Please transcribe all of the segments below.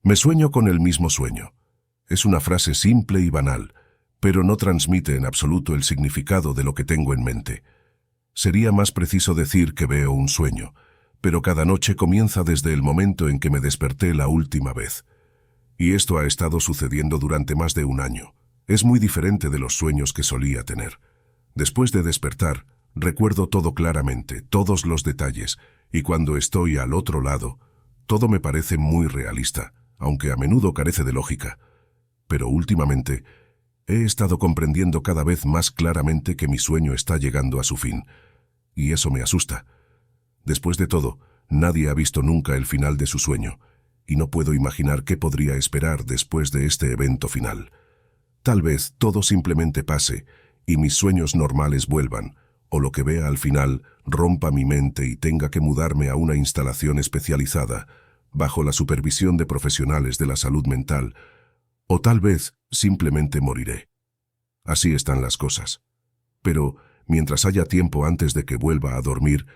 Me sueño con el mismo sueño. Es una frase simple y banal, pero no transmite en absoluto el significado de lo que tengo en mente. Sería más preciso decir que veo un sueño, pero cada noche comienza desde el momento en que me desperté la última vez. Y esto ha estado sucediendo durante más de un año. Es muy diferente de los sueños que solía tener. Después de despertar, recuerdo todo claramente, todos los detalles, y cuando estoy al otro lado, todo me parece muy realista, aunque a menudo carece de lógica. Pero últimamente, he estado comprendiendo cada vez más claramente que mi sueño está llegando a su fin, y eso me asusta. Después de todo, nadie ha visto nunca el final de su sueño, y no puedo imaginar qué podría esperar después de este evento final. Tal vez todo simplemente pase, y mis sueños normales vuelvan, o lo que vea al final rompa mi mente y tenga que mudarme a una instalación especializada, bajo la supervisión de profesionales de la salud mental, o tal vez simplemente moriré. Así están las cosas. Pero, mientras haya tiempo antes de que vuelva a dormir,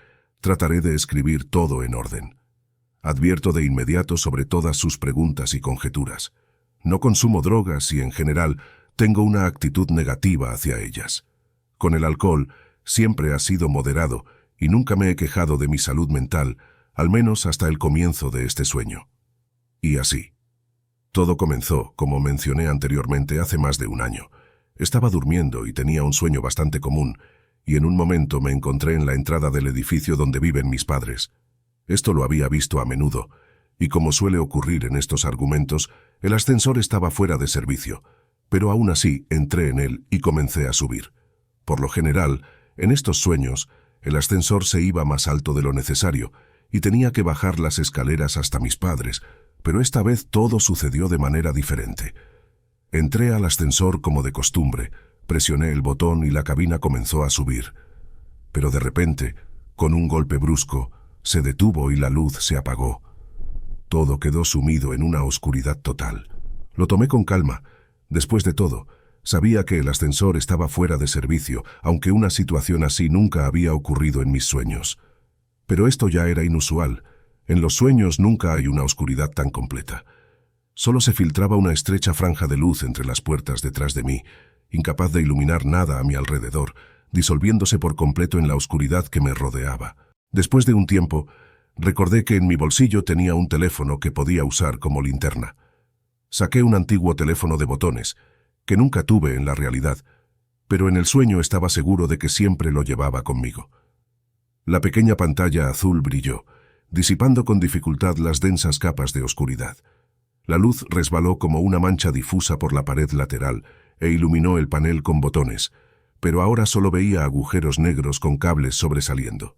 trataré de escribir todo en orden. Advierto de inmediato sobre todas sus preguntas y conjeturas. No consumo drogas y, en general, tengo una actitud negativa hacia ellas. Con el alcohol, siempre ha sido moderado y nunca me he quejado de mi salud mental, al menos hasta el comienzo de este sueño. Y así. Todo comenzó, como mencioné anteriormente, hace más de un año. Estaba durmiendo y tenía un sueño bastante común, y en un momento me encontré en la entrada del edificio donde viven mis padres. Esto lo había visto a menudo, y como suele ocurrir en estos argumentos, el ascensor estaba fuera de servicio, pero aún así entré en él y comencé a subir. Por lo general, en estos sueños, el ascensor se iba más alto de lo necesario, y tenía que bajar las escaleras hasta mis padres, pero esta vez todo sucedió de manera diferente. Entré al ascensor como de costumbre, presioné el botón y la cabina comenzó a subir. Pero de repente, con un golpe brusco, se detuvo y la luz se apagó. Todo quedó sumido en una oscuridad total. Lo tomé con calma. Después de todo, sabía que el ascensor estaba fuera de servicio, aunque una situación así nunca había ocurrido en mis sueños. Pero esto ya era inusual. En los sueños nunca hay una oscuridad tan completa. Solo se filtraba una estrecha franja de luz entre las puertas detrás de mí, incapaz de iluminar nada a mi alrededor, disolviéndose por completo en la oscuridad que me rodeaba. Después de un tiempo, recordé que en mi bolsillo tenía un teléfono que podía usar como linterna. Saqué un antiguo teléfono de botones, que nunca tuve en la realidad, pero en el sueño estaba seguro de que siempre lo llevaba conmigo. La pequeña pantalla azul brilló, disipando con dificultad las densas capas de oscuridad. La luz resbaló como una mancha difusa por la pared lateral e iluminó el panel con botones, pero ahora solo veía agujeros negros con cables sobresaliendo.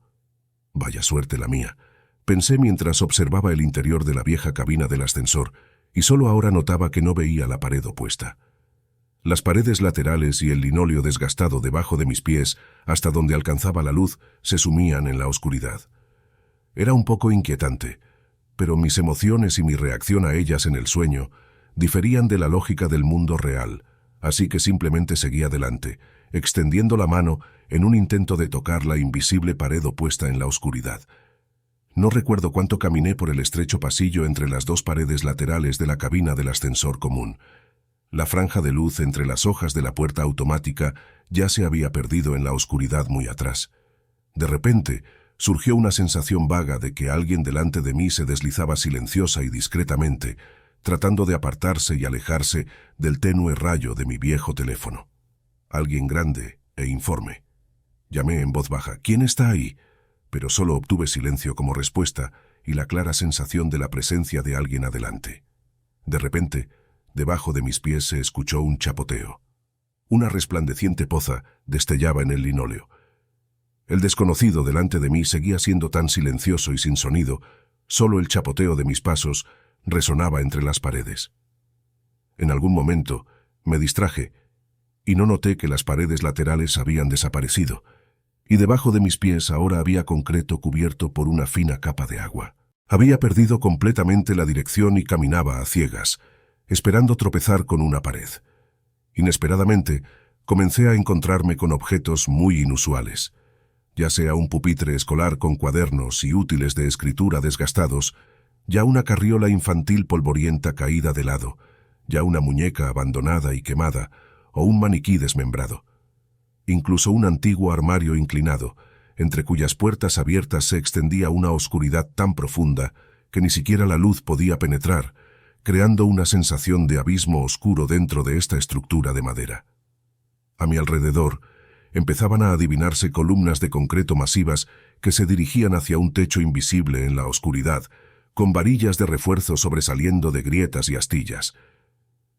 Vaya suerte la mía, pensé mientras observaba el interior de la vieja cabina del ascensor, y solo ahora notaba que no veía la pared opuesta. Las paredes laterales y el linóleo desgastado debajo de mis pies, hasta donde alcanzaba la luz, se sumían en la oscuridad. Era un poco inquietante, pero mis emociones y mi reacción a ellas en el sueño diferían de la lógica del mundo real, así que simplemente seguí adelante, extendiendo la mano en un intento de tocar la invisible pared opuesta en la oscuridad. No recuerdo cuánto caminé por el estrecho pasillo entre las dos paredes laterales de la cabina del ascensor común. La franja de luz entre las hojas de la puerta automática ya se había perdido en la oscuridad muy atrás. De repente, surgió una sensación vaga de que alguien delante de mí se deslizaba silenciosa y discretamente, tratando de apartarse y alejarse del tenue rayo de mi viejo teléfono. Alguien grande e informe. Llamé en voz baja: «¿Quién está ahí?», pero solo obtuve silencio como respuesta y la clara sensación de la presencia de alguien adelante. De repente, debajo de mis pies se escuchó un chapoteo. Una resplandeciente poza destellaba en el linóleo. El desconocido delante de mí seguía siendo tan silencioso y sin sonido, solo el chapoteo de mis pasos resonaba entre las paredes. En algún momento me distraje y no noté que las paredes laterales habían desaparecido, y debajo de mis pies ahora había concreto cubierto por una fina capa de agua. Había perdido completamente la dirección y caminaba a ciegas, esperando tropezar con una pared. Inesperadamente, comencé a encontrarme con objetos muy inusuales, ya sea un pupitre escolar con cuadernos y útiles de escritura desgastados, ya una carriola infantil polvorienta caída de lado, ya una muñeca abandonada y quemada, o un maniquí desmembrado. Incluso un antiguo armario inclinado, entre cuyas puertas abiertas se extendía una oscuridad tan profunda que ni siquiera la luz podía penetrar, creando una sensación de abismo oscuro dentro de esta estructura de madera. A mi alrededor empezaban a adivinarse columnas de concreto masivas que se dirigían hacia un techo invisible en la oscuridad, con varillas de refuerzo sobresaliendo de grietas y astillas.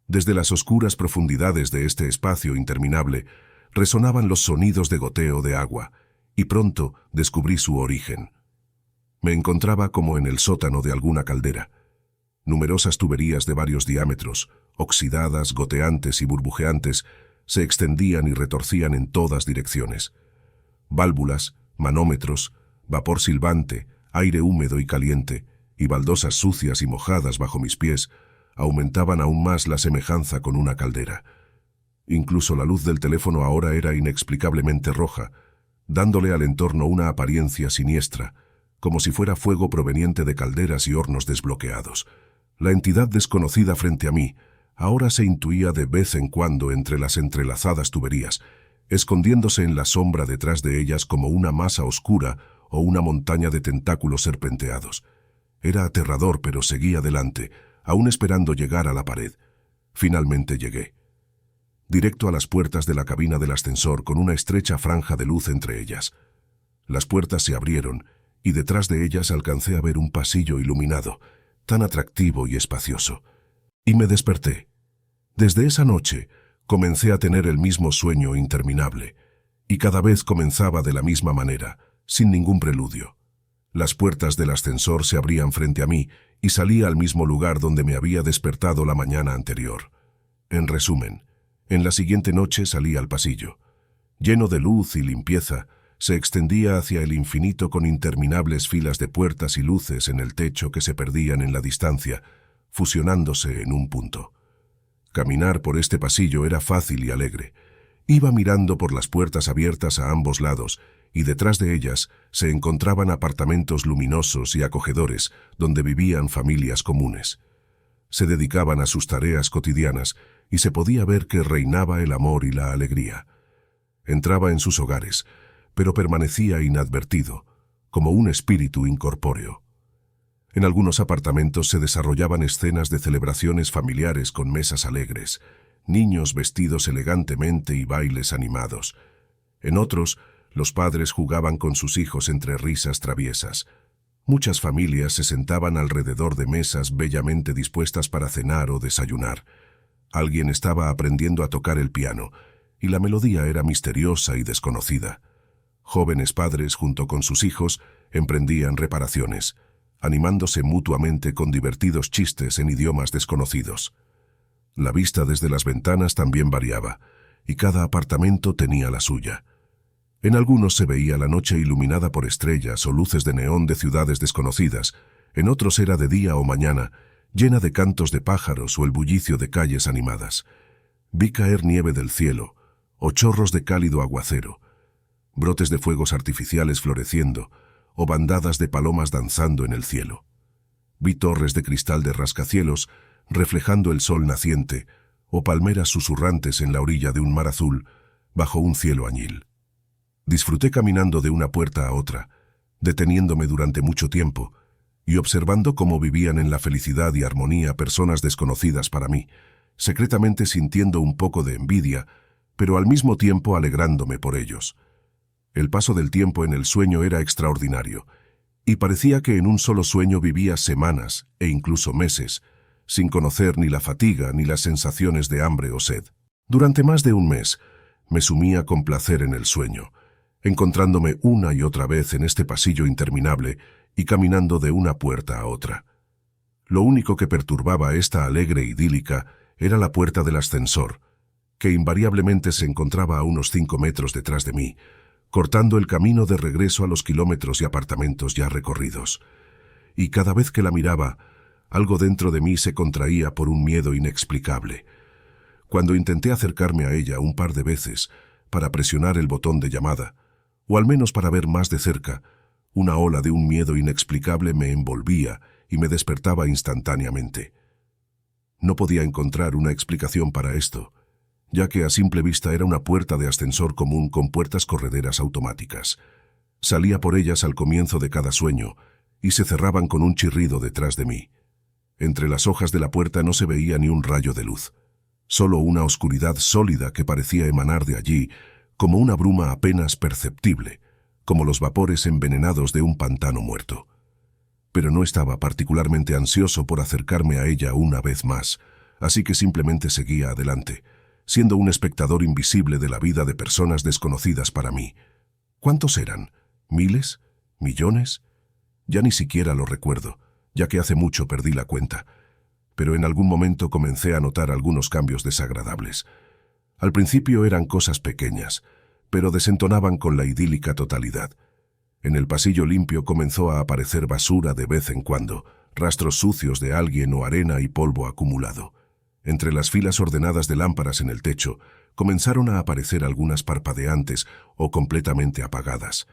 Desde las oscuras profundidades de este espacio interminable resonaban los sonidos de goteo de agua, y pronto descubrí su origen. Me encontraba como en el sótano de alguna caldera. Numerosas tuberías de varios diámetros, oxidadas, goteantes y burbujeantes, se extendían y retorcían en todas direcciones. Válvulas, manómetros, vapor silbante, aire húmedo y caliente, y baldosas sucias y mojadas bajo mis pies, aumentaban aún más la semejanza con una caldera. Incluso la luz del teléfono ahora era inexplicablemente roja, dándole al entorno una apariencia siniestra, como si fuera fuego proveniente de calderas y hornos desbloqueados. La entidad desconocida frente a mí ahora se intuía de vez en cuando entre las entrelazadas tuberías, escondiéndose en la sombra detrás de ellas como una masa oscura o una montaña de tentáculos serpenteados. Era aterrador, pero seguí adelante, aún esperando llegar a la pared. Finalmente llegué. Directo a las puertas de la cabina del ascensor con una estrecha franja de luz entre ellas. Las puertas se abrieron y detrás de ellas alcancé a ver un pasillo iluminado, tan atractivo y espacioso. Y me desperté. Desde esa noche comencé a tener el mismo sueño interminable, y cada vez comenzaba de la misma manera, sin ningún preludio. Las puertas del ascensor se abrían frente a mí y salía al mismo lugar donde me había despertado la mañana anterior. En resumen, en la siguiente noche salí al pasillo. Lleno de luz y limpieza, se extendía hacia el infinito con interminables filas de puertas y luces en el techo que se perdían en la distancia, fusionándose en un punto. Caminar por este pasillo era fácil y alegre. Iba mirando por las puertas abiertas a ambos lados, y detrás de ellas se encontraban apartamentos luminosos y acogedores donde vivían familias comunes. Se dedicaban a sus tareas cotidianas y se podía ver que reinaba el amor y la alegría. Entraba en sus hogares, pero permanecía inadvertido, como un espíritu incorpóreo. En algunos apartamentos se desarrollaban escenas de celebraciones familiares con mesas alegres, niños vestidos elegantemente y bailes animados. En otros, los padres jugaban con sus hijos entre risas traviesas. Muchas familias se sentaban alrededor de mesas bellamente dispuestas para cenar o desayunar. Alguien estaba aprendiendo a tocar el piano, y la melodía era misteriosa y desconocida. Jóvenes padres, junto con sus hijos, emprendían reparaciones, animándose mutuamente con divertidos chistes en idiomas desconocidos. La vista desde las ventanas también variaba, y cada apartamento tenía la suya. En algunos se veía la noche iluminada por estrellas o luces de neón de ciudades desconocidas, en otros era de día o mañana, llena de cantos de pájaros o el bullicio de calles animadas. Vi caer nieve del cielo, o chorros de cálido aguacero, brotes de fuegos artificiales floreciendo, o bandadas de palomas danzando en el cielo. Vi torres de cristal de rascacielos reflejando el sol naciente, o palmeras susurrantes en la orilla de un mar azul, bajo un cielo añil. Disfruté caminando de una puerta a otra, deteniéndome durante mucho tiempo, y observando cómo vivían en la felicidad y armonía personas desconocidas para mí, secretamente sintiendo un poco de envidia, pero al mismo tiempo alegrándome por ellos. El paso del tiempo en el sueño era extraordinario, y parecía que en un solo sueño vivía semanas e incluso meses, sin conocer ni la fatiga ni las sensaciones de hambre o sed. Durante más de un mes, me sumía con placer en el sueño, encontrándome una y otra vez en este pasillo interminable y caminando de una puerta a otra. Lo único que perturbaba esta alegre idílica era la puerta del ascensor, que invariablemente se encontraba a unos 5 metros detrás de mí, cortando el camino de regreso a los kilómetros y apartamentos ya recorridos. Y cada vez que la miraba, algo dentro de mí se contraía por un miedo inexplicable. Cuando intenté acercarme a ella un par de veces para presionar el botón de llamada, o al menos para ver más de cerca, una ola de un miedo inexplicable me envolvía y me despertaba instantáneamente. No podía encontrar una explicación para esto, ya que a simple vista era una puerta de ascensor común con puertas correderas automáticas. Salía por ellas al comienzo de cada sueño y se cerraban con un chirrido detrás de mí. Entre las hojas de la puerta no se veía ni un rayo de luz, solo una oscuridad sólida que parecía emanar de allí como una bruma apenas perceptible, como los vapores envenenados de un pantano muerto. Pero no estaba particularmente ansioso por acercarme a ella una vez más, así que simplemente seguía adelante, siendo un espectador invisible de la vida de personas desconocidas para mí. ¿Cuántos eran? ¿Miles? ¿Millones? Ya ni siquiera lo recuerdo, ya que hace mucho perdí la cuenta. Pero en algún momento comencé a notar algunos cambios desagradables. Al principio eran cosas pequeñas, pero desentonaban con la idílica totalidad. En el pasillo limpio comenzó a aparecer basura de vez en cuando, rastros sucios de alguien o arena y polvo acumulado. Entre las filas ordenadas de lámparas en el techo, comenzaron a aparecer algunas parpadeantes o completamente apagadas.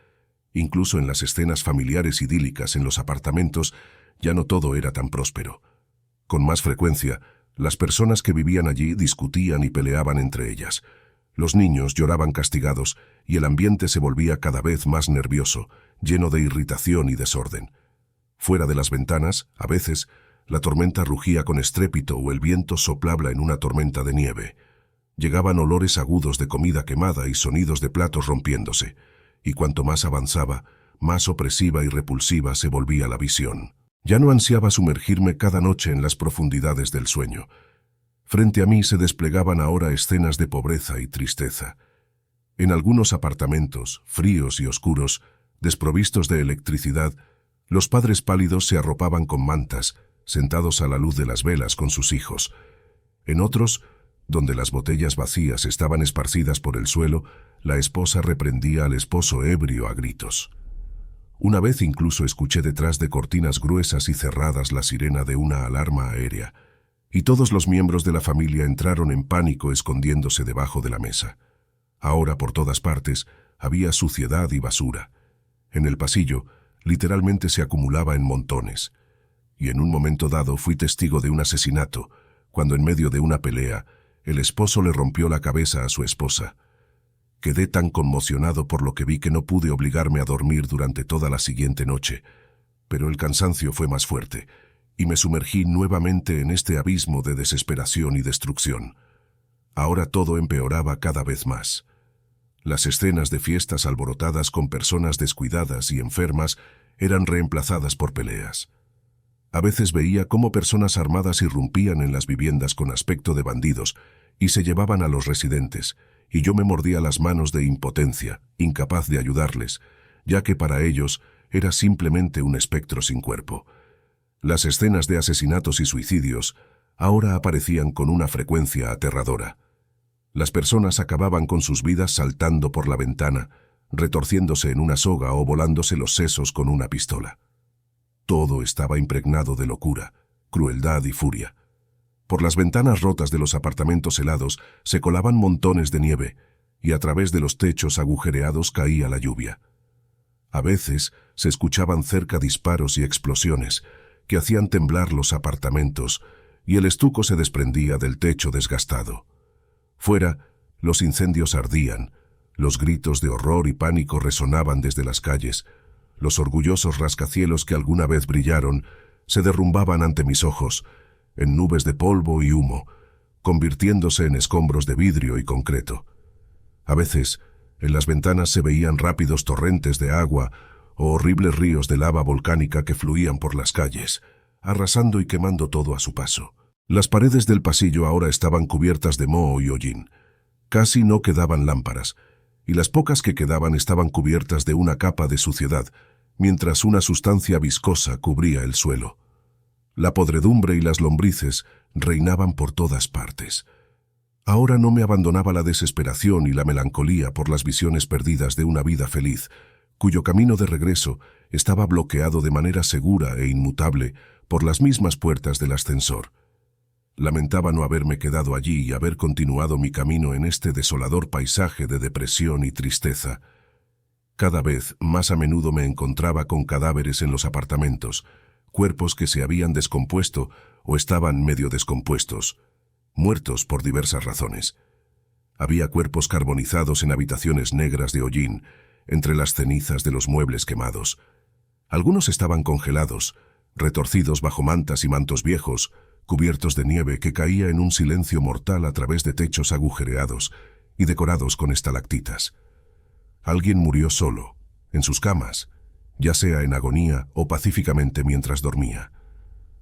Incluso en las escenas familiares idílicas en los apartamentos, ya no todo era tan próspero. Con más frecuencia, las personas que vivían allí discutían y peleaban entre ellas. Los niños lloraban castigados y el ambiente se volvía cada vez más nervioso, lleno de irritación y desorden. Fuera de las ventanas, a veces, la tormenta rugía con estrépito o el viento soplaba en una tormenta de nieve. Llegaban olores agudos de comida quemada y sonidos de platos rompiéndose, y cuanto más avanzaba, más opresiva y repulsiva se volvía la visión. Ya no ansiaba sumergirme cada noche en las profundidades del sueño. Frente a mí se desplegaban ahora escenas de pobreza y tristeza. En algunos apartamentos, fríos y oscuros, desprovistos de electricidad, los padres pálidos se arropaban con mantas, sentados a la luz de las velas con sus hijos. En otros, donde las botellas vacías estaban esparcidas por el suelo, la esposa reprendía al esposo ebrio a gritos. Una vez incluso escuché detrás de cortinas gruesas y cerradas la sirena de una alarma aérea, y todos los miembros de la familia entraron en pánico escondiéndose debajo de la mesa. Ahora por todas partes había suciedad y basura. En el pasillo, literalmente se acumulaba en montones. Y en un momento dado fui testigo de un asesinato, cuando en medio de una pelea, el esposo le rompió la cabeza a su esposa. Quedé tan conmocionado por lo que vi que no pude obligarme a dormir durante toda la siguiente noche, pero el cansancio fue más fuerte, y me sumergí nuevamente en este abismo de desesperación y destrucción. Ahora todo empeoraba cada vez más. Las escenas de fiestas alborotadas con personas descuidadas y enfermas eran reemplazadas por peleas. A veces veía cómo personas armadas irrumpían en las viviendas con aspecto de bandidos y se llevaban a los residentes, y yo me mordía las manos de impotencia, incapaz de ayudarles, ya que para ellos era simplemente un espectro sin cuerpo. Las escenas de asesinatos y suicidios ahora aparecían con una frecuencia aterradora. Las personas acababan con sus vidas saltando por la ventana, retorciéndose en una soga o volándose los sesos con una pistola. Todo estaba impregnado de locura, crueldad y furia. Por las ventanas rotas de los apartamentos helados se colaban montones de nieve, y a través de los techos agujereados caía la lluvia. A veces se escuchaban cerca disparos y explosiones que hacían temblar los apartamentos, y el estuco se desprendía del techo desgastado. Fuera, los incendios ardían, los gritos de horror y pánico resonaban desde las calles. Los orgullosos rascacielos que alguna vez brillaron se derrumbaban ante mis ojos, en nubes de polvo y humo, convirtiéndose en escombros de vidrio y concreto. A veces, en las ventanas se veían rápidos torrentes de agua o horribles ríos de lava volcánica que fluían por las calles, arrasando y quemando todo a su paso. Las paredes del pasillo ahora estaban cubiertas de moho y hollín. Casi no quedaban lámparas, y las pocas que quedaban estaban cubiertas de una capa de suciedad, mientras una sustancia viscosa cubría el suelo. La podredumbre y las lombrices reinaban por todas partes. Ahora no me abandonaba la desesperación y la melancolía por las visiones perdidas de una vida feliz, cuyo camino de regreso estaba bloqueado de manera segura e inmutable por las mismas puertas del ascensor. Lamentaba no haberme quedado allí y haber continuado mi camino en este desolador paisaje de depresión y tristeza. Cada vez más a menudo me encontraba con cadáveres en los apartamentos, cuerpos que se habían descompuesto o estaban medio descompuestos, muertos por diversas razones. Había cuerpos carbonizados en habitaciones negras de hollín, entre las cenizas de los muebles quemados. Algunos estaban congelados, retorcidos bajo mantas y mantos viejos, cubiertos de nieve que caía en un silencio mortal a través de techos agujereados y decorados con estalactitas. Alguien murió solo, en sus camas, ya sea en agonía o pacíficamente mientras dormía.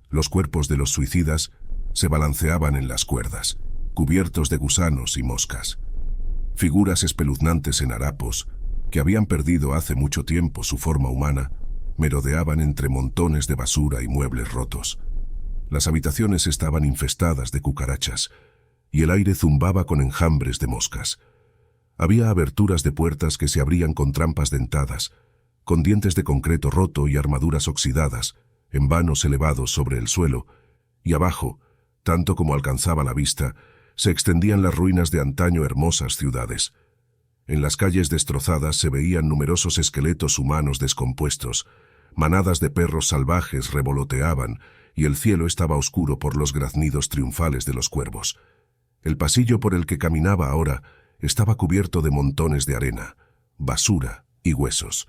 Los cuerpos de los suicidas se balanceaban en las cuerdas, cubiertos de gusanos y moscas. Figuras espeluznantes en harapos, que habían perdido hace mucho tiempo su forma humana, merodeaban entre montones de basura y muebles rotos. Las habitaciones estaban infestadas de cucarachas, y el aire zumbaba con enjambres de moscas. Había aberturas de puertas que se abrían con trampas dentadas, con dientes de concreto roto y armaduras oxidadas, en vanos elevados sobre el suelo, y abajo, tanto como alcanzaba la vista, se extendían las ruinas de antaño hermosas ciudades. En las calles destrozadas se veían numerosos esqueletos humanos descompuestos, manadas de perros salvajes revoloteaban, y el cielo estaba oscuro por los graznidos triunfales de los cuervos. El pasillo por el que caminaba ahora estaba cubierto de montones de arena, basura y huesos.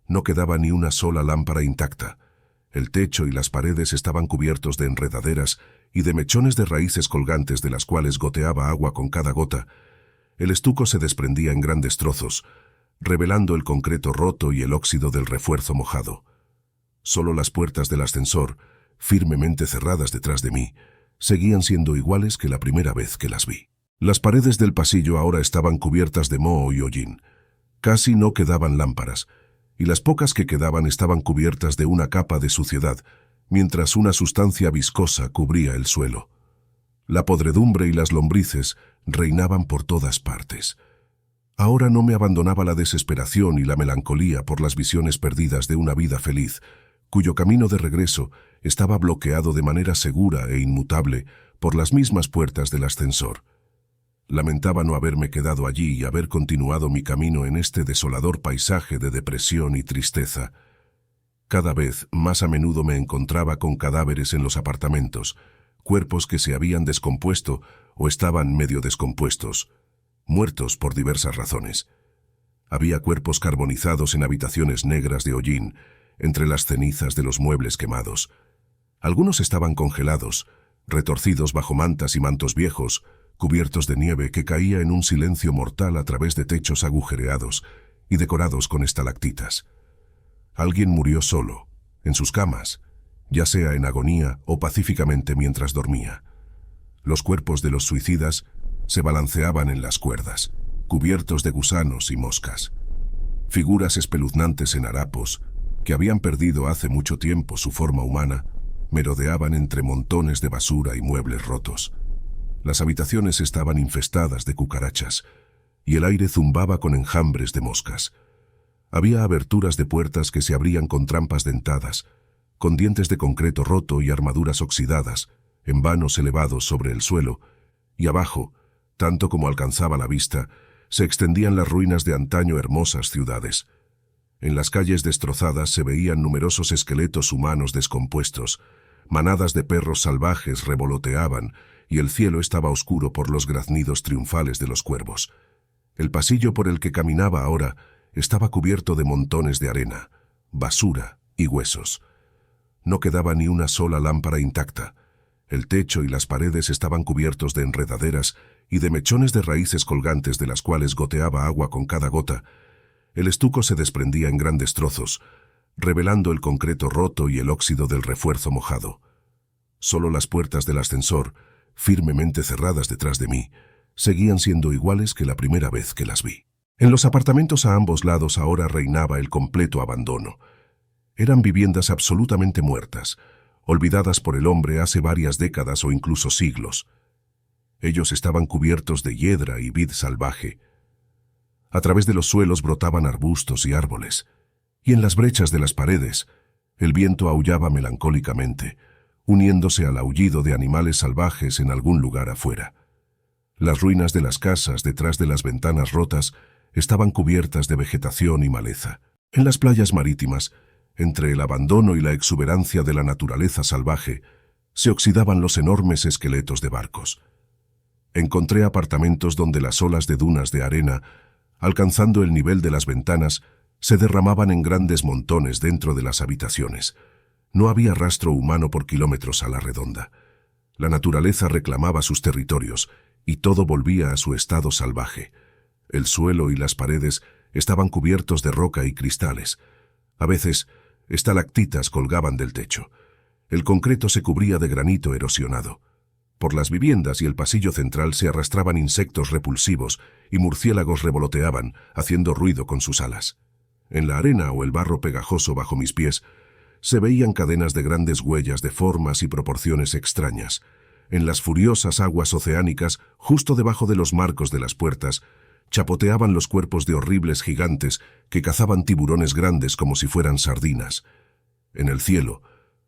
No quedaba ni una sola lámpara intacta. El techo y las paredes estaban cubiertos de enredaderas y de mechones de raíces colgantes de las cuales goteaba agua con cada gota. El estuco se desprendía en grandes trozos, revelando el concreto roto y el óxido del refuerzo mojado. Solo las puertas del ascensor, firmemente cerradas detrás de mí, seguían siendo iguales que la primera vez que las vi. Las paredes del pasillo ahora estaban cubiertas de moho y hollín. Casi no quedaban lámparas, y las pocas que quedaban estaban cubiertas de una capa de suciedad, mientras una sustancia viscosa cubría el suelo. La podredumbre y las lombrices reinaban por todas partes. Ahora no me abandonaba la desesperación y la melancolía por las visiones perdidas de una vida feliz, cuyo camino de regreso estaba bloqueado de manera segura e inmutable por las mismas puertas del ascensor. Lamentaba no haberme quedado allí y haber continuado mi camino en este desolador paisaje de depresión y tristeza. Cada vez más a menudo me encontraba con cadáveres en los apartamentos, cuerpos que se habían descompuesto o estaban medio descompuestos, muertos por diversas razones. Había cuerpos carbonizados en habitaciones negras de hollín, entre las cenizas de los muebles quemados. Algunos estaban congelados, retorcidos bajo mantas y mantos viejos, cubiertos de nieve que caía en un silencio mortal a través de techos agujereados y decorados con estalactitas. Alguien murió solo, en sus camas, ya sea en agonía o pacíficamente mientras dormía. Los cuerpos de los suicidas se balanceaban en las cuerdas, cubiertos de gusanos y moscas. Figuras espeluznantes en harapos, que habían perdido hace mucho tiempo su forma humana, merodeaban entre montones de basura y muebles rotos. Las habitaciones estaban infestadas de cucarachas, y el aire zumbaba con enjambres de moscas. Había aberturas de puertas que se abrían con trampas dentadas, con dientes de concreto roto y armaduras oxidadas, en vanos elevados sobre el suelo, y abajo, tanto como alcanzaba la vista, se extendían las ruinas de antaño hermosas ciudades. En las calles destrozadas se veían numerosos esqueletos humanos descompuestos, manadas de perros salvajes revoloteaban, y el cielo estaba oscuro por los graznidos triunfales de los cuervos. El pasillo por el que caminaba ahora estaba cubierto de montones de arena, basura y huesos. No quedaba ni una sola lámpara intacta. El techo y las paredes estaban cubiertos de enredaderas y de mechones de raíces colgantes de las cuales goteaba agua con cada gota. El estuco se desprendía en grandes trozos, revelando el concreto roto y el óxido del refuerzo mojado. Solo las puertas del ascensor, firmemente cerradas detrás de mí, seguían siendo iguales que la primera vez que las vi. En los apartamentos a ambos lados ahora reinaba el completo abandono. Eran viviendas absolutamente muertas, olvidadas por el hombre hace varias décadas o incluso siglos. Ellos estaban cubiertos de hiedra y vid salvaje. A través de los suelos brotaban arbustos y árboles, y en las brechas de las paredes, el viento aullaba melancólicamente, uniéndose al aullido de animales salvajes en algún lugar afuera. Las ruinas de las casas detrás de las ventanas rotas estaban cubiertas de vegetación y maleza. En las playas marítimas, Entre el abandono y la exuberancia de la naturaleza salvaje, se oxidaban los enormes esqueletos de barcos. Encontré apartamentos donde las olas de dunas de arena, alcanzando el nivel de las ventanas, se derramaban en grandes montones dentro de las habitaciones. No había rastro humano por kilómetros a la redonda. La naturaleza reclamaba sus territorios, y todo volvía a su estado salvaje. El suelo y las paredes estaban cubiertos de roca y cristales. A veces, estalactitas colgaban del techo. El concreto se cubría de granito erosionado. Por las viviendas y el pasillo central se arrastraban insectos repulsivos y murciélagos revoloteaban, haciendo ruido con sus alas. En la arena o el barro pegajoso bajo mis pies, se veían cadenas de grandes huellas de formas y proporciones extrañas. En las furiosas aguas oceánicas, justo debajo de los marcos de las puertas, chapoteaban los cuerpos de horribles gigantes que cazaban tiburones grandes como si fueran sardinas. En el cielo,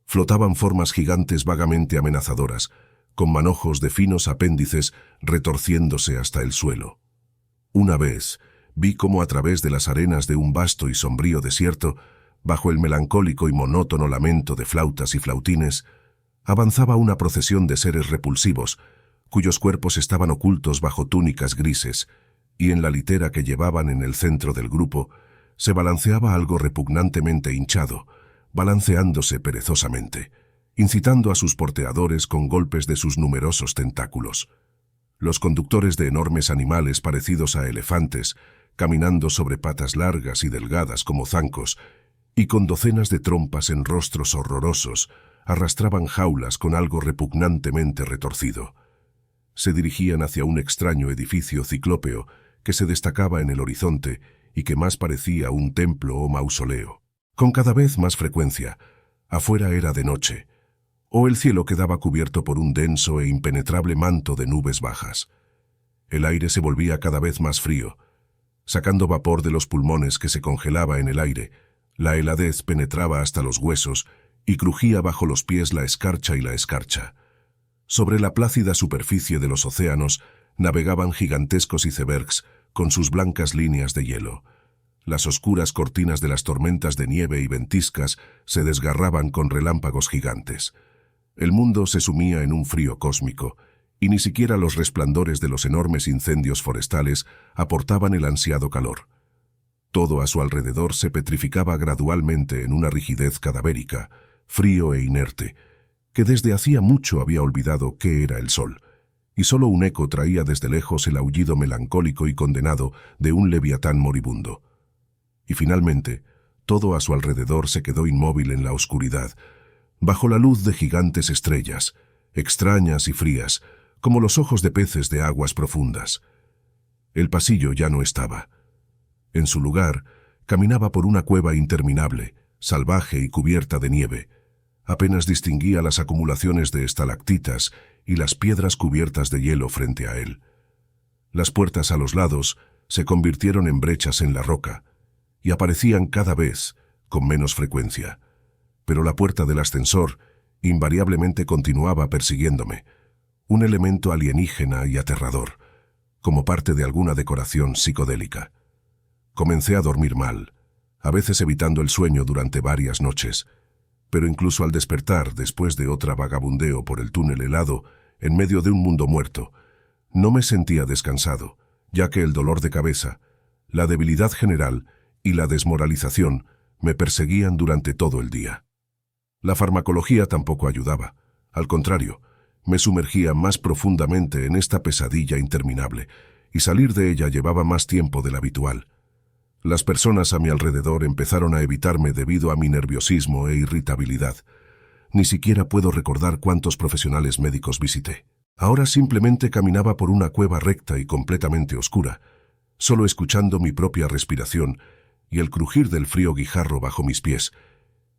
flotaban formas gigantes vagamente amenazadoras, con manojos de finos apéndices retorciéndose hasta el suelo. Una vez, vi cómo a través de las arenas de un vasto y sombrío desierto, bajo el melancólico y monótono lamento de flautas y flautines, avanzaba una procesión de seres repulsivos, cuyos cuerpos estaban ocultos bajo túnicas grises, y en la litera que llevaban en el centro del grupo, se balanceaba algo repugnantemente hinchado, balanceándose perezosamente, incitando a sus porteadores con golpes de sus numerosos tentáculos. Los conductores de enormes animales parecidos a elefantes, caminando sobre patas largas y delgadas como zancos, y con docenas de trompas en rostros horrorosos, arrastraban jaulas con algo repugnantemente retorcido. Se dirigían hacia un extraño edificio ciclópeo que se destacaba en el horizonte y que más parecía un templo o mausoleo. Con cada vez más frecuencia, afuera era de noche, o el cielo quedaba cubierto por un denso e impenetrable manto de nubes bajas. El aire se volvía cada vez más frío, sacando vapor de los pulmones que se congelaba en el aire. La heladez penetraba hasta los huesos y crujía bajo los pies la escarcha y la escarcha. Sobre la plácida superficie de los océanos navegaban gigantescos icebergs con sus blancas líneas de hielo. Las oscuras cortinas de las tormentas de nieve y ventiscas se desgarraban con relámpagos gigantes. El mundo se sumía en un frío cósmico, y ni siquiera los resplandores de los enormes incendios forestales aportaban el ansiado calor. Todo a su alrededor se petrificaba gradualmente en una rigidez cadavérica, frío e inerte, que desde hacía mucho había olvidado qué era el sol, y solo un eco traía desde lejos el aullido melancólico y condenado de un leviatán moribundo. Y finalmente, todo a su alrededor se quedó inmóvil en la oscuridad, bajo la luz de gigantes estrellas, extrañas y frías, como los ojos de peces de aguas profundas. El pasillo ya no estaba. En su lugar, caminaba por una cueva interminable, salvaje y cubierta de nieve. Apenas distinguía las acumulaciones de estalactitas y las piedras cubiertas de hielo frente a él. Las puertas a los lados se convirtieron en brechas en la roca, y aparecían cada vez con menos frecuencia. Pero la puerta del ascensor invariablemente continuaba persiguiéndome, un elemento alienígena y aterrador, como parte de alguna decoración psicodélica. Comencé a dormir mal, a veces evitando el sueño durante varias noches, pero incluso al despertar después de otra vagabundeo por el túnel helado en medio de un mundo muerto, no me sentía descansado, ya que el dolor de cabeza, la debilidad general y la desmoralización me perseguían durante todo el día. La farmacología tampoco ayudaba. Al contrario, me sumergía más profundamente en esta pesadilla interminable, y salir de ella llevaba más tiempo del habitual. Las personas a mi alrededor empezaron a evitarme debido a mi nerviosismo e irritabilidad. Ni siquiera puedo recordar cuántos profesionales médicos visité. Ahora simplemente caminaba por una cueva recta y completamente oscura, solo escuchando mi propia respiración y el crujir del frío guijarro bajo mis pies,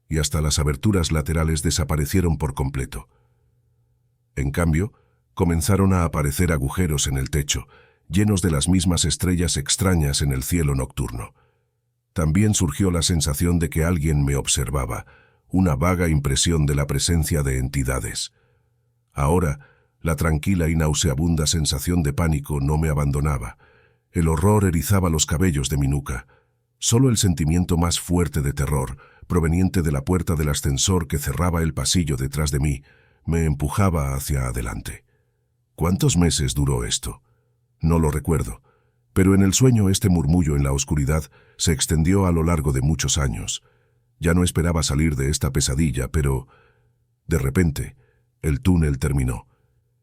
y hasta las aberturas laterales desaparecieron por completo. En cambio, comenzaron a aparecer agujeros en el techo, llenos de las mismas estrellas extrañas en el cielo nocturno. También surgió la sensación de que alguien me observaba, una vaga impresión de la presencia de entidades. Ahora, la tranquila y nauseabunda sensación de pánico no me abandonaba. El horror erizaba los cabellos de mi nuca. Solo el sentimiento más fuerte de terror proveniente de la puerta del ascensor que cerraba el pasillo detrás de mí, me empujaba hacia adelante. ¿Cuántos meses duró esto? No lo recuerdo, pero en el sueño este murmullo en la oscuridad se extendió a lo largo de muchos años. Ya no esperaba salir de esta pesadilla, pero de repente el túnel terminó.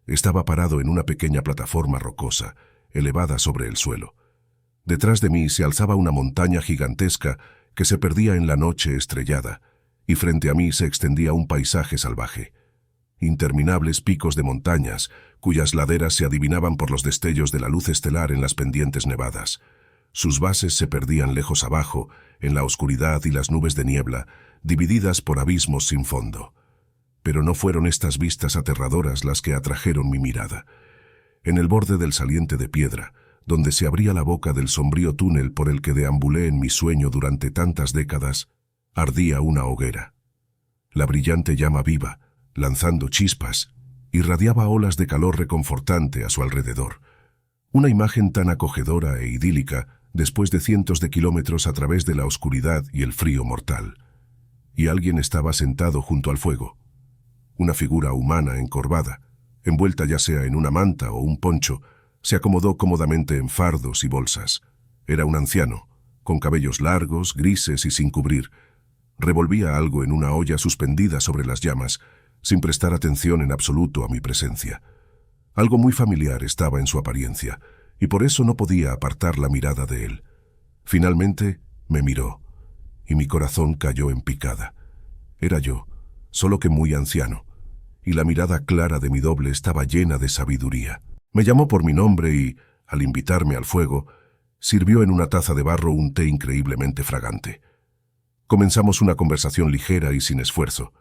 Estaba parado en una pequeña plataforma rocosa, elevada sobre el suelo. Detrás de mí se alzaba una montaña gigantesca que se perdía en la noche estrellada, y frente a mí se extendía un paisaje salvaje. Interminables picos de montañas, cuyas laderas se adivinaban por los destellos de la luz estelar en las pendientes nevadas. Sus bases se perdían lejos abajo, en la oscuridad y las nubes de niebla, divididas por abismos sin fondo. Pero no fueron estas vistas aterradoras las que atrajeron mi mirada. En el borde del saliente de piedra, donde se abría la boca del sombrío túnel por el que deambulé en mi sueño durante tantas décadas, ardía una hoguera. La brillante llama viva, lanzando chispas, irradiaba olas de calor reconfortante a su alrededor. Una imagen tan acogedora e idílica después de cientos de kilómetros a través de la oscuridad y el frío mortal. Y alguien estaba sentado junto al fuego. Una figura humana encorvada, envuelta ya sea en una manta o un poncho, se acomodó cómodamente en fardos y bolsas. Era un anciano, con cabellos largos, grises y sin cubrir. Revolvía algo en una olla suspendida sobre las llamas, sin prestar atención en absoluto a mi presencia. Algo muy familiar estaba en su apariencia, y por eso no podía apartar la mirada de él. Finalmente me miró, y mi corazón cayó en picada. Era yo, solo que muy anciano, y la mirada clara de mi doble estaba llena de sabiduría. Me llamó por mi nombre y, al invitarme al fuego, sirvió en una taza de barro un té increíblemente fragante. Comenzamos una conversación ligera y sin esfuerzo.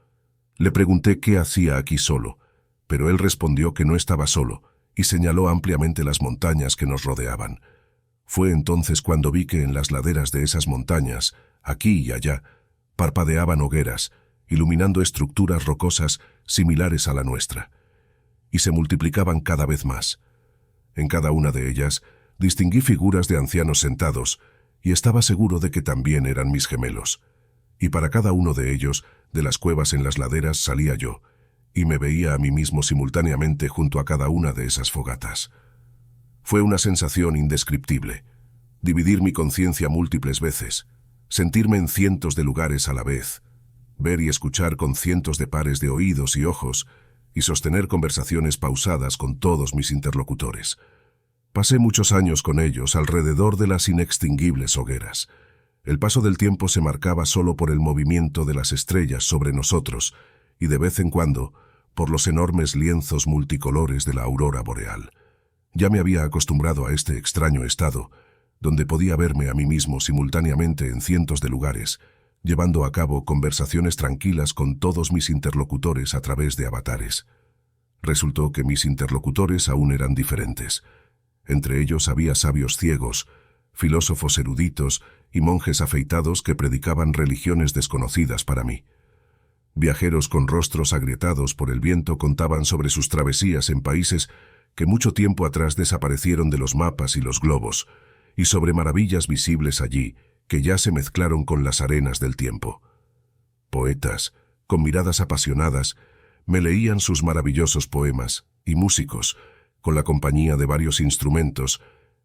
Le pregunté qué hacía aquí solo, pero él respondió que no estaba solo y señaló ampliamente las montañas que nos rodeaban. Fue entonces cuando vi que en las laderas de esas montañas, aquí y allá, parpadeaban hogueras, iluminando estructuras rocosas similares a la nuestra, y se multiplicaban cada vez más. En cada una de ellas distinguí figuras de ancianos sentados, y estaba seguro de que también eran mis gemelos. Y para cada uno de ellos, de las cuevas en las laderas salía yo, y me veía a mí mismo simultáneamente junto a cada una de esas fogatas. Fue una sensación indescriptible, dividir mi conciencia múltiples veces, sentirme en cientos de lugares a la vez, ver y escuchar con cientos de pares de oídos y ojos, y sostener conversaciones pausadas con todos mis interlocutores. Pasé muchos años con ellos alrededor de las inextinguibles hogueras. El paso del tiempo se marcaba solo por el movimiento de las estrellas sobre nosotros, y de vez en cuando, por los enormes lienzos multicolores de la aurora boreal. Ya me había acostumbrado a este extraño estado, donde podía verme a mí mismo simultáneamente en cientos de lugares, llevando a cabo conversaciones tranquilas con todos mis interlocutores a través de avatares. Resultó que mis interlocutores aún eran diferentes. Entre ellos había sabios ciegos, filósofos eruditos y monjes afeitados que predicaban religiones desconocidas para mí. Viajeros con rostros agrietados por el viento contaban sobre sus travesías en países que mucho tiempo atrás desaparecieron de los mapas y los globos, y sobre maravillas visibles allí que ya se mezclaron con las arenas del tiempo. Poetas, con miradas apasionadas, me leían sus maravillosos poemas, y músicos, con la compañía de varios instrumentos,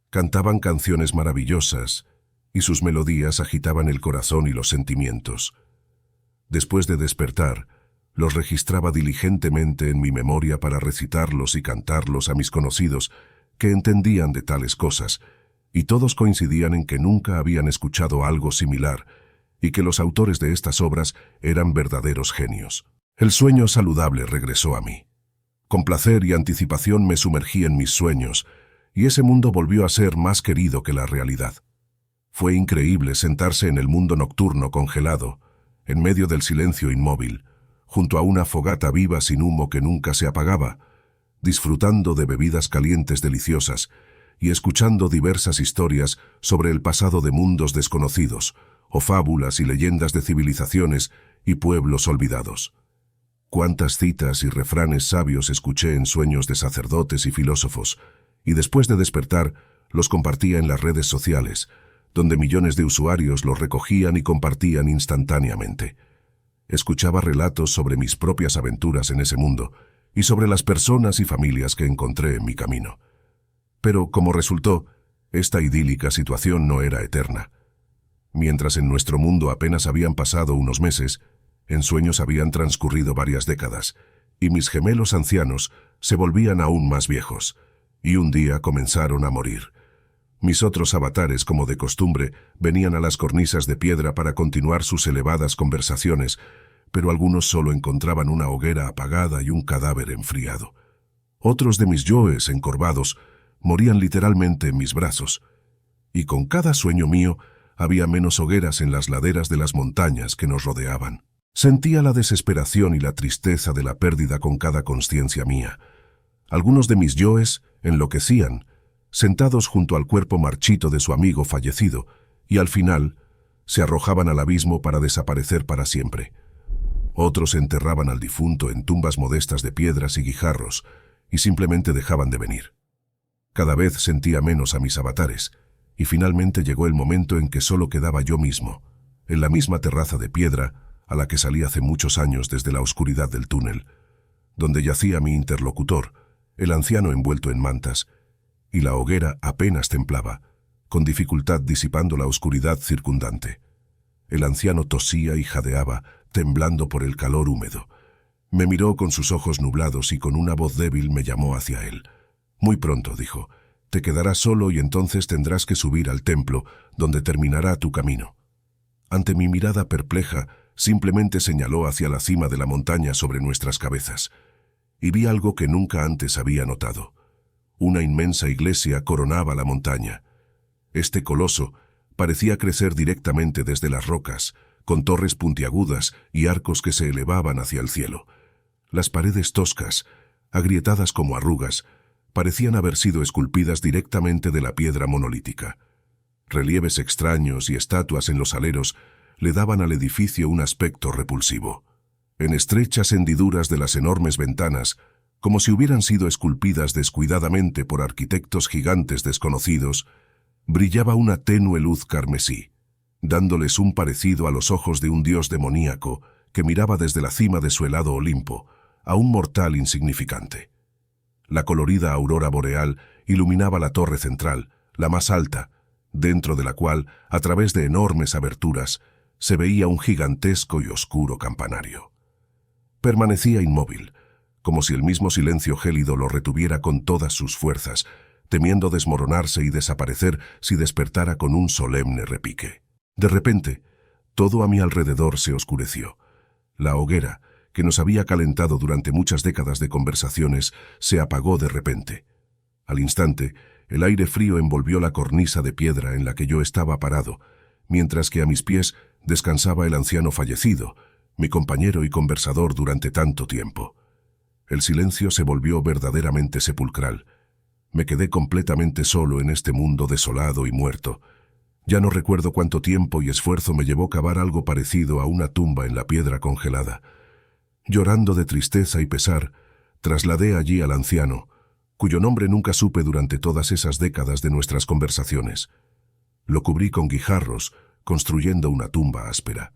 cantaban canciones maravillosas, y sus melodías agitaban el corazón y los sentimientos. Después de despertar, los registraba diligentemente en mi memoria para recitarlos y cantarlos a mis conocidos, que entendían de tales cosas, y todos coincidían en que nunca habían escuchado algo similar, y que los autores de estas obras eran verdaderos genios. El sueño saludable regresó a mí. Con placer y anticipación me sumergí en mis sueños, y ese mundo volvió a ser más querido que la realidad. Fue increíble sentarse en el mundo nocturno congelado, en medio del silencio inmóvil, junto a una fogata viva sin humo que nunca se apagaba, disfrutando de bebidas calientes deliciosas y escuchando diversas historias sobre el pasado de mundos desconocidos, o fábulas y leyendas de civilizaciones y pueblos olvidados. Cuántas citas y refranes sabios escuché en sueños de sacerdotes y filósofos, y después de despertar los compartía en las redes sociales, donde millones de usuarios lo recogían y compartían instantáneamente. Escuchaba relatos sobre mis propias aventuras en ese mundo y sobre las personas y familias que encontré en mi camino. Pero, como resultó, esta idílica situación no era eterna. Mientras en nuestro mundo apenas habían pasado unos meses, en sueños habían transcurrido varias décadas, y mis gemelos ancianos se volvían aún más viejos, y un día comenzaron a morir. Mis otros avatares, como de costumbre, venían a las cornisas de piedra para continuar sus elevadas conversaciones, pero algunos solo encontraban una hoguera apagada y un cadáver enfriado. Otros de mis yoes encorvados morían literalmente en mis brazos, y con cada sueño mío había menos hogueras en las laderas de las montañas que nos rodeaban. Sentía la desesperación y la tristeza de la pérdida con cada consciencia mía. Algunos de mis yoes enloquecían, sentados junto al cuerpo marchito de su amigo fallecido, y al final se arrojaban al abismo para desaparecer para siempre. Otros enterraban al difunto en tumbas modestas de piedras y guijarros, y simplemente dejaban de venir. Cada vez sentía menos a mis avatares, y finalmente llegó el momento en que solo quedaba yo mismo, en la misma terraza de piedra a la que salí hace muchos años desde la oscuridad del túnel, donde yacía mi interlocutor, el anciano envuelto en mantas, y la hoguera apenas templaba, con dificultad disipando la oscuridad circundante. El anciano tosía y jadeaba, temblando por el calor húmedo. Me miró con sus ojos nublados y con una voz débil me llamó hacia él. Muy pronto, dijo, te quedarás solo y entonces tendrás que subir al templo, donde terminará tu camino. Ante mi mirada perpleja, simplemente señaló hacia la cima de la montaña sobre nuestras cabezas, y vi algo que nunca antes había notado. Una inmensa iglesia coronaba la montaña. Este coloso parecía crecer directamente desde las rocas, con torres puntiagudas y arcos que se elevaban hacia el cielo. Las paredes toscas, agrietadas como arrugas, parecían haber sido esculpidas directamente de la piedra monolítica. Relieves extraños y estatuas en los aleros le daban al edificio un aspecto repulsivo. En estrechas hendiduras de las enormes ventanas, como si hubieran sido esculpidas descuidadamente por arquitectos gigantes desconocidos, brillaba una tenue luz carmesí, dándoles un parecido a los ojos de un dios demoníaco que miraba desde la cima de su helado Olimpo a un mortal insignificante. La colorida aurora boreal iluminaba la torre central, la más alta, dentro de la cual, a través de enormes aberturas, se veía un gigantesco y oscuro campanario. Permanecía inmóvil, como si el mismo silencio gélido lo retuviera con todas sus fuerzas, temiendo desmoronarse y desaparecer si despertara con un solemne repique. De repente, todo a mi alrededor se oscureció. La hoguera, que nos había calentado durante muchas décadas de conversaciones, se apagó de repente. Al instante, el aire frío envolvió la cornisa de piedra en la que yo estaba parado, mientras que a mis pies descansaba el anciano fallecido, mi compañero y conversador durante tanto tiempo. El silencio se volvió verdaderamente sepulcral. Me quedé completamente solo en este mundo desolado y muerto. Ya no recuerdo cuánto tiempo y esfuerzo me llevó cavar algo parecido a una tumba en la piedra congelada. Llorando de tristeza y pesar, trasladé allí al anciano, cuyo nombre nunca supe durante todas esas décadas de nuestras conversaciones. Lo cubrí con guijarros, construyendo una tumba áspera.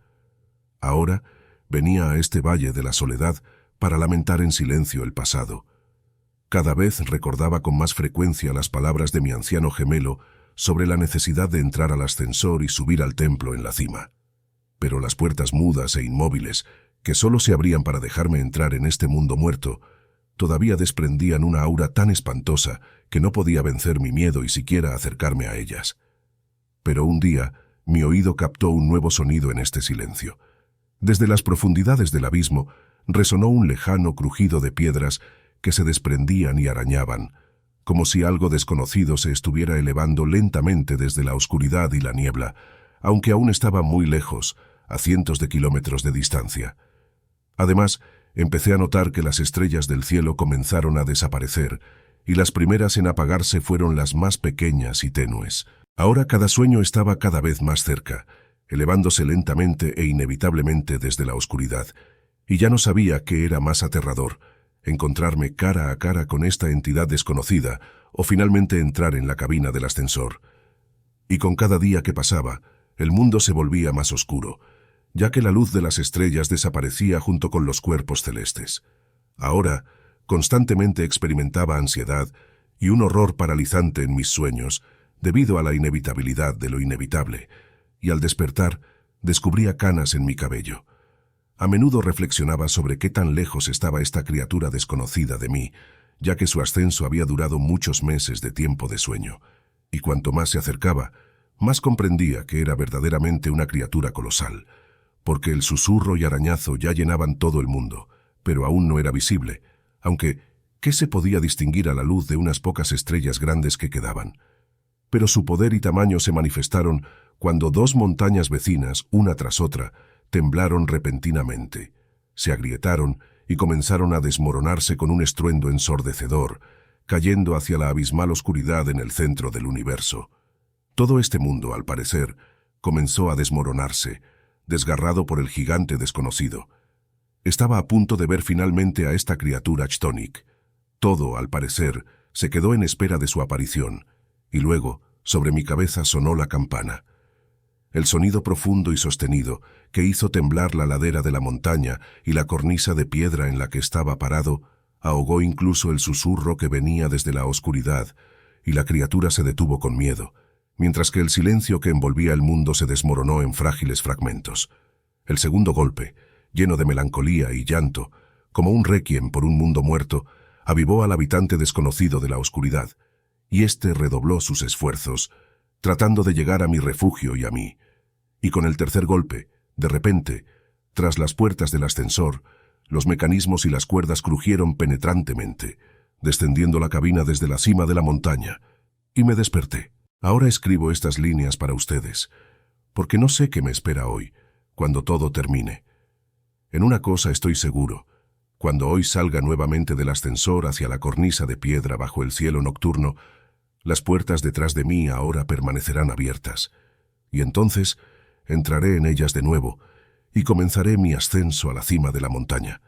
Ahora venía a este valle de la soledad para lamentar en silencio el pasado. Cada vez recordaba con más frecuencia las palabras de mi anciano gemelo sobre la necesidad de entrar al ascensor y subir al templo en la cima. Pero las puertas mudas e inmóviles, que solo se abrían para dejarme entrar en este mundo muerto, todavía desprendían una aura tan espantosa que no podía vencer mi miedo y siquiera acercarme a ellas. Pero un día, mi oído captó un nuevo sonido en este silencio. Desde las profundidades del abismo, resonó un lejano crujido de piedras que se desprendían y arañaban, como si algo desconocido se estuviera elevando lentamente desde la oscuridad y la niebla, aunque aún estaba muy lejos, a cientos de kilómetros de distancia. Además, empecé a notar que las estrellas del cielo comenzaron a desaparecer, y las primeras en apagarse fueron las más pequeñas y tenues. Ahora cada sueño estaba cada vez más cerca, elevándose lentamente e inevitablemente desde la oscuridad, y ya no sabía qué era más aterrador, encontrarme cara a cara con esta entidad desconocida o finalmente entrar en la cabina del ascensor. Y con cada día que pasaba, el mundo se volvía más oscuro, ya que la luz de las estrellas desaparecía junto con los cuerpos celestes. Ahora, constantemente experimentaba ansiedad y un horror paralizante en mis sueños, debido a la inevitabilidad de lo inevitable, y al despertar, descubría canas en mi cabello. A menudo reflexionaba sobre qué tan lejos estaba esta criatura desconocida de mí, ya que su ascenso había durado muchos meses de tiempo de sueño, y cuanto más se acercaba, más comprendía que era verdaderamente una criatura colosal, porque el susurro y arañazo ya llenaban todo el mundo, pero aún no era visible, aunque ¿qué se podía distinguir a la luz de unas pocas estrellas grandes que quedaban? Pero su poder y tamaño se manifestaron cuando dos montañas vecinas, una tras otra, temblaron repentinamente, se agrietaron y comenzaron a desmoronarse con un estruendo ensordecedor, cayendo hacia la abismal oscuridad en el centro del universo. Todo este mundo, al parecer, comenzó a desmoronarse, desgarrado por el gigante desconocido. Estaba a punto de ver finalmente a esta criatura chthonic. Todo, al parecer, se quedó en espera de su aparición, y luego, sobre mi cabeza sonó la campana. El sonido profundo y sostenido, que hizo temblar la ladera de la montaña y la cornisa de piedra en la que estaba parado, ahogó incluso el susurro que venía desde la oscuridad, y la criatura se detuvo con miedo, mientras que el silencio que envolvía el mundo se desmoronó en frágiles fragmentos. El segundo golpe, lleno de melancolía y llanto, como un requiem por un mundo muerto, avivó al habitante desconocido de la oscuridad, y éste redobló sus esfuerzos, tratando de llegar a mi refugio y a mí. Y con el tercer golpe, de repente, tras las puertas del ascensor, los mecanismos y las cuerdas crujieron penetrantemente, descendiendo la cabina desde la cima de la montaña, y me desperté. Ahora escribo estas líneas para ustedes, porque no sé qué me espera hoy, cuando todo termine. En una cosa estoy seguro: cuando hoy salga nuevamente del ascensor hacia la cornisa de piedra bajo el cielo nocturno, las puertas detrás de mí ahora permanecerán abiertas, y entonces entraré en ellas de nuevo y comenzaré mi ascenso a la cima de la montaña,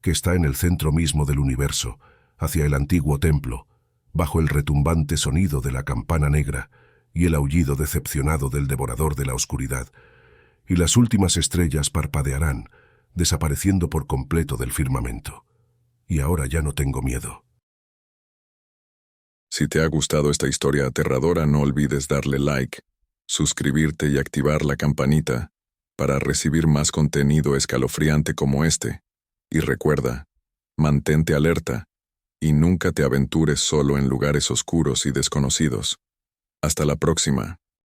que está en el centro mismo del universo, hacia el antiguo templo, bajo el retumbante sonido de la campana negra y el aullido decepcionado del devorador de la oscuridad, y las últimas estrellas parpadearán, desapareciendo por completo del firmamento. Y ahora ya no tengo miedo. Si te ha gustado esta historia aterradora, no olvides darle like, suscribirte y activar la campanita para recibir más contenido escalofriante como este. Y recuerda, mantente alerta y nunca te aventures solo en lugares oscuros y desconocidos. Hasta la próxima.